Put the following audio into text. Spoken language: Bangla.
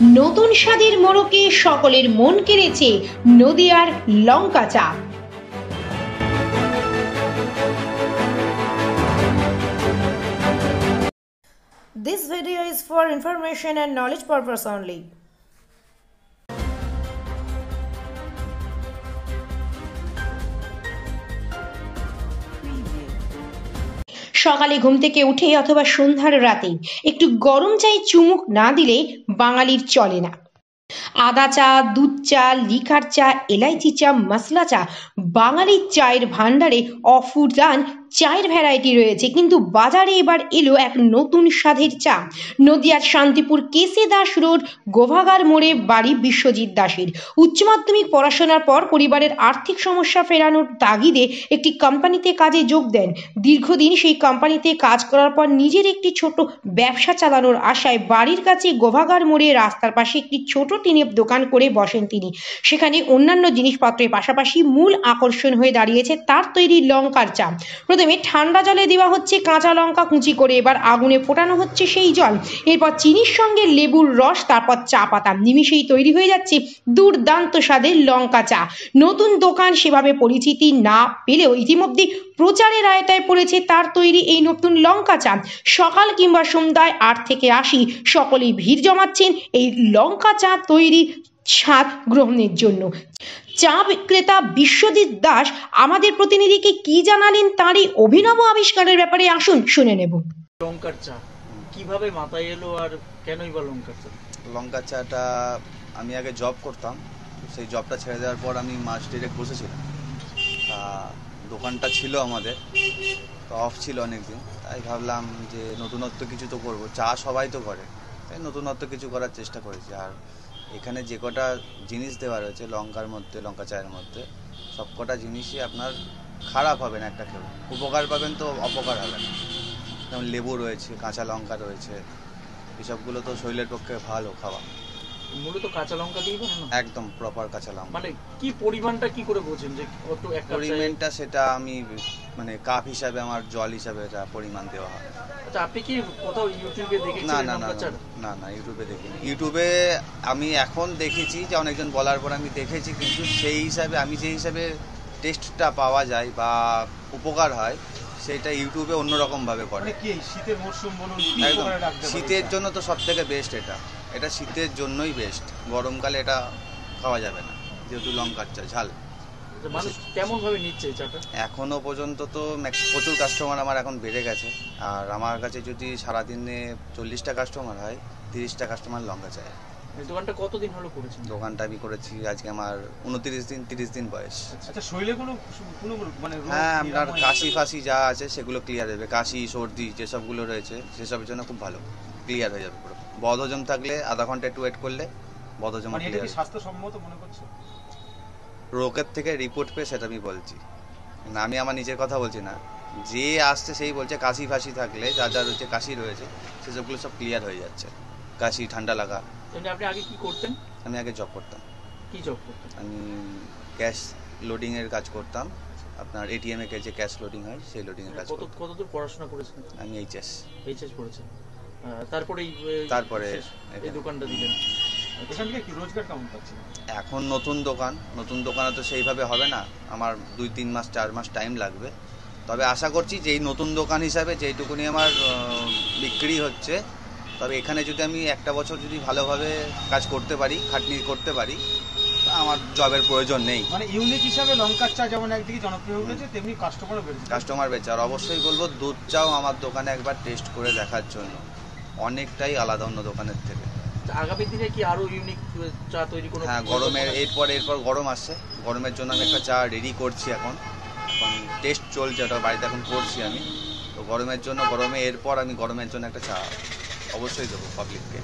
নতুন স্বাদের মোড়কে সকলের মন কেড়েছে নদিয়ার লঙ্কা চা। This video is for information and knowledge purpose only. সকালে ঘুম থেকে উঠে অথবা সন্ধ্যার রাতে একটু গরম চায়ে চুমুক না দিলে বাঙালির চলে না। আদা চা, দুধ চা, লিকার চা, এলাইচি চা, মশলা চা, বাঙালির চায়ের ভান্ডারে অফুরান চায়ের ভ্যারাইটি রয়েছে, কিন্তু বাজারে এবার এলো এক নতুন স্বাদের চা। নদিয়ার শান্তিপুর কেসে দাস রোড গোভাগার মোড়ে বাড়ি বিশ্বজিৎ দাসের। উচ্চ মাধ্যমিক পড়াশোনার পর পরিবারের আর্থিক সমস্যা ফেরানোর তাগিদে একটি কোম্পানিতে কাজে যোগ দেন। দীর্ঘদিন সেই কোম্পানিতে কাজ করার পর নিজের একটি ছোট ব্যবসা চালানোর আশায় বাড়ির কাছে গোভাগার মোড়ে রাস্তার পাশে একটি ছোট টিনের দোকান করে বসেন তিনি। সেখানে অন্যান্য জিনিসপত্রের পাশাপাশি মূল আকর্ষণ হয়ে দাঁড়িয়েছে তার তৈরি লঙ্কার চা। প্রথমে ঠান্ডা জলে দেওয়া হচ্ছে কাঁচা লঙ্কা কুচি করে, এবার আগুনে ফোটানো হচ্ছে সেই জল, এরপর চিনির সঙ্গে লেবুর রস, তারপর চা পাতা, নিমিশেই তৈরি হয়ে যাচ্ছে দুর্দান্ত স্বাদের লঙ্কা চা। নতুন দোকান সেভাবে পরিচিতি না পেলেও ইতিমধ্যে প্রচারের আয়তায় পড়েছে তার তৈরি এই নতুন লঙ্কা চা। সকাল কিংবা সন্ধ্যায় 8 থেকে 80 সকলেই ভিড় জমাচ্ছেন এই লঙ্কা চা তৈরি স্বাদ গ্রহণের জন্য। চা বিক্রেতা বিশ্বজিৎ দাস আমাদের প্রতিনিধিকে কি জানালেন তার এই অভিনব আবিষ্কারের ব্যাপারে আসুন শুনে নেব। লঙ্কার চা কিভাবে মাথায় এলো আর কেনই বা লঙ্কার চা? লঙ্কার চাটা আমি আগে জব করতাম, সেই জবটা ছেড়ে দেওয়ার পর আমি মাস ডিরেক্ট বসেছিলাম। দোকানটা ছিল আমাদের, তো অফ ছিল অনেকদিন, তাই ভাবলাম যে নতুনত্ব কিছু তো করবো, চা সবাই তো করে, তাই নতুনত্ব কিছু করার চেষ্টা করেছি। আর এখানে যে কটা জিনিস দেওয়া রয়েছে লঙ্কার মধ্যে, লঙ্কা চায়ের মধ্যে, সব কটা জিনিসই আপনার খারাপ হবে না, একটা কেউ উপকার পাবেন তো অপকার হবে না। যেমন লেবু রয়েছে, কাঁচা লঙ্কা রয়েছে, এসবগুলো তো শরীরের পক্ষে ভালো খাওয়া। মূলত কাঁচা লঙ্কা দিয়ে বানানো? একদম প্রপার কাঁচা লঙ্কা। মানে কি পরিমাণটা কি করে বোঝেন যে কত একটা পরিমাণটা? সেটা আমি মানে কাপ হিসাবে, আমার জল হিসাবে এটা পরিমাণ দেওয়া হয়। আচ্ছা, আপনি কি কোথাও ইউটিউবে দেখেছেন? না না না না না, ইউটিউবে দেখিনি। ইউটিউবে আমি এখন দেখেছি যে অনেকজন বলার পর আমি দেখেছি, কিন্তু সেই হিসাবে আমি যে হিসাবে টেস্টটা পাওয়া যায় বা উপকার হয় সেটা ইউটিউবে অন্যরকমভাবে করে। শীতের মরশুম বলুন, শীতের জন্য তো সব থেকে বেস্ট এটা শীতের জন্যই বেস্ট। গরমকালে এটা খাওয়া যাবে না, যেহেতু লঙ্কার চা ঝাল। মানুষ কেমন ভাবে নিচ্ছে চাটা? এখনো পর্যন্ত তো প্রচুর কাস্টমার আমার এখন বেড়ে গেছে। আর আমার কাছে যদি সারাদিনে 40টা কাস্টমার হয়, 30টা কাস্টমার লঙ্কা চায়। দোকানটা কতদিন হলো করেছেন? দোকানটা আমি করেছি আজকে আমার 30 দিন বয়স। আচ্ছা, শরীরে কোনো মানে হ্যাঁ, আপনার কাশি ফাশি যা আছে সেগুলো ক্লিয়ার হবে। কাশি সর্দি যেসবগুলো রয়েছে সেসবের জন্য খুব ভালো, ক্লিয়ার হয়ে যাবে পুরো। বদহজম থাকলে আধা ঘন্টা একটু ওয়েট করলে বদহজম ক্লিয়ার। এটা কি স্বাস্থ্যসম্মত মনে করছো? রোগের থেকে রিপোর্ট পেয়ে সেটা আমি বলছি না, আমি আমার নিজের কথা বলছি না। যে আসছে সেই বলছে কাশি ফাশি থাকলে, যা যা রয়েছে কাশি রয়েছে সেসবগুলো সব ক্লিয়ার হয়ে যাচ্ছে। কাশি, ঠান্ডা লাগা। আপনি আগে কি করতেন? আমি আগে জব করতাম। কি জব করতেন? আমি ক্যাশ লোডিংয়ের কাজ করতাম। আপনার এটিএমে যে ক্যাশ লোডিং হয় সেই লোডিংয়ের কাজ করতাম। কতদূর পড়াশোনা করেছেন? আমি এইচএস করেছেন। তারপরে এই দোকানটা দিলেন। এখান থেকে কি রোজগার কেমন পাচ্ছেন? এখন নতুন দোকানে তো সেইভাবে হবে না, আমার 2-3 মাস 4 মাস টাইম লাগবে। তবে আশা করছি যে এই নতুন দোকান হিসাবে যেইটুকুনি আমার বিক্রি হচ্ছে, তবে এখানে যদি আমি একটা বছর যদি ভালোভাবে কাজ করতে পারি, খাটনি করতে পারি, আমার জবের প্রয়োজন নেই। মানে ইউনিক হিসাবে লঙ্কার চা যেমন একদিকে জনপ্রিয় হয়েছে, তেমনি কাস্টমার বেড়েছে। আর অবশ্যই বলবো দুধ চাও আমার দোকানে একবার টেস্ট করে দেখার জন্য, অনেকটাই আলাদা অন্য দোকানের থেকে। আগামী দিনে কি আরো ইউনিক চা তৈরি করব? হ্যাঁ, গরমের এরপর গরম আসছে, গরমের জন্য আমি একটা চা রেডি করছি এখন টেস্ট চলছে, ওটা বাড়িতে এখন করছি আমি। তো গরমের জন্য এরপর আমি গরমের জন্য একটা চা অবশ্যই দেবো পাবলিককে।